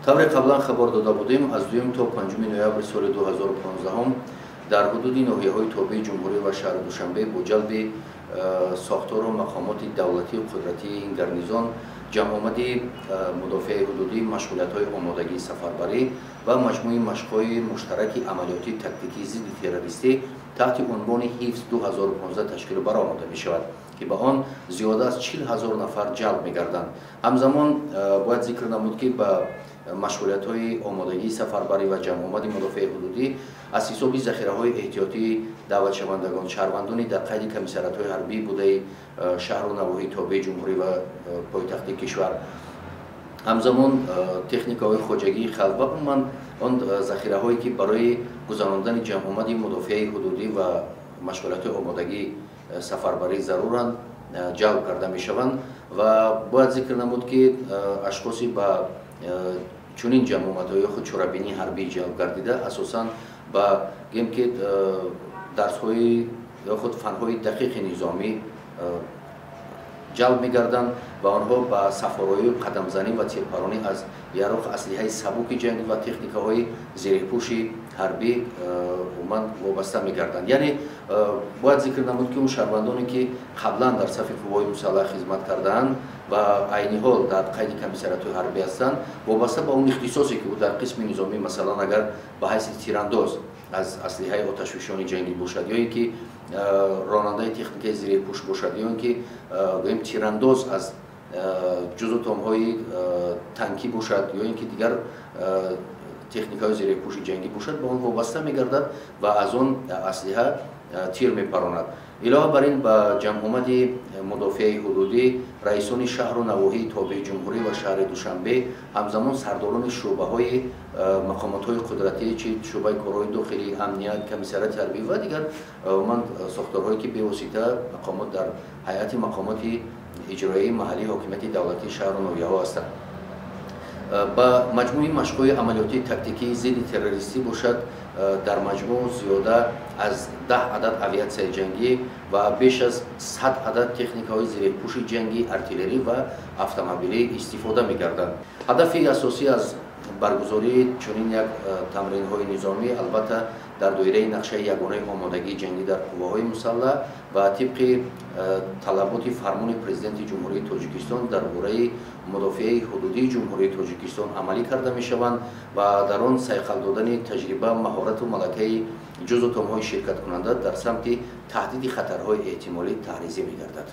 тавре қаблан хабар дода будем аз 2 то 5 ноябри соли 2015 дар ҳудуди ноҳияҳои тобеи ҷумҳурӣ ва шаҳри Душанбе бо ҷалби сохтору мақомоти давлатию қудратии ин гарнизон ҷамъомади мудофиаи ҳудудӣ машғулиятҳои омодагии сафарбарӣ ва маҷмӯи машқҳои муштараки амалиёти тактикии зидди террористӣ таҳти унвони ҳифз 2015 ташкил баромада мешавад ки ба он зиёда аз 40 000 нафар ҷалб мегарданд. ҳамзамон бояд зикр намуд ки ба машғулиятҳои омодагии сафарбарӣ ва ҷамъомади мудофиаи ҳудудӣ аз ҳисоби захираҳои эҳтиётии даъватшавандагон шаҳрвандони дар қайди комиссариятҳои ҳарбии будаи шаҳру навоҳии тобеи ҷумҳурӣ ва пойтахти кишвар ҳамзамон техникаҳои хоҷагии халқ ва умуман он захираҳое ки барои гузарондани ҷамъомади мудофиаи ҳудудӣ ва машғулиятҳои омодагии сафарбарӣ заруранд ҷалб карда мешаванд ва бояд зикр намуд ки ашхоси ба чунин ҷамъоматҳои худ чорабинии ҳарбӣ ҷалб гардида асосан ба гем ки дарсҳои ё худ фанҳои дақиқи низомӣ ҷалб мегарданд ва онҳо ба сафорҳои қадамзанӣ ва тирпаронӣ аз яроқ аслиҳаи сабуки ҷангӣ ва техникаҳои зерепӯши ҳарбӣ умуман вобаста мегарданд. Яъне бояд зикр намуд ки он шаҳрвандоне ки қаблан дар сафи қувваҳои мусаллаҳ хизмат кардаанд ва айни ҳол дар қайди комиссариятҳои ҳарбӣ ҳастанд вобаста ба он ихтисосе ки ӯ дар қисми низомӣ масалан агар ба ҳайси тирандоз аз аслиҳаи оташфишони ҷангӣ бошад ё ин ки ронандаи техникаи зерепӯш бошад ё ин ки гӯем тирандоз аз ҷузутомҳои танкӣ бошад ё ин ки дигар техникаҳои зерепӯши ҷангӣ бошад ба он вобаста мегардад ва аз он аслиҳа тир мепаронад. илова бар ин ба ҷамъомади мудофиаи ҳудудӣ раисони шаҳру навоҳии тобеи ҷумҳурӣ ва шаҳри Душанбе ҳамзамон сардорони шӯъбаҳои мақомотҳои қудратии чи шӯъбаи корҳои дохилӣ, амният, комиссарияти ҳарбӣ ва дигар умуман сохторҳое ки бевосита мақомот дар ҳайати мақомоти иҷроии маҳаллии ҳокимияти давлатии шаҳру ноҳияҳо ҳастанд. ба маҷмӯи машқҳои амалиётии тактикии зидди террористӣ бошад дар маҷмӯъ зиёда аз 10 адад авиатсияи ҷангӣ ва беш аз 100 адад техникаҳои зерепӯши ҷангӣ, артиллерӣ ва автомобилӣ истифода мегарданд. ҳадафи асосӣ аз баргузории чунин як тамринҳои низомӣ албатта дар доираи нақшаи ягонаи омодагии ҷангӣ дар қувваҳои мусаллаҳ ва тибқи талаботи фармони президенти ҷумҳурии Тоҷикистон дар бораи мудофиаи ҳудудии ҷумҳурии Тоҷикистон амалӣ карда мешаванд ва дар он сайқал додани таҷриба, маҳорату малакаи ҷузу томҳои ширкаткунанда дар самти таҳдиди хатарҳои эҳтимолӣ таҳризӣ мегардад.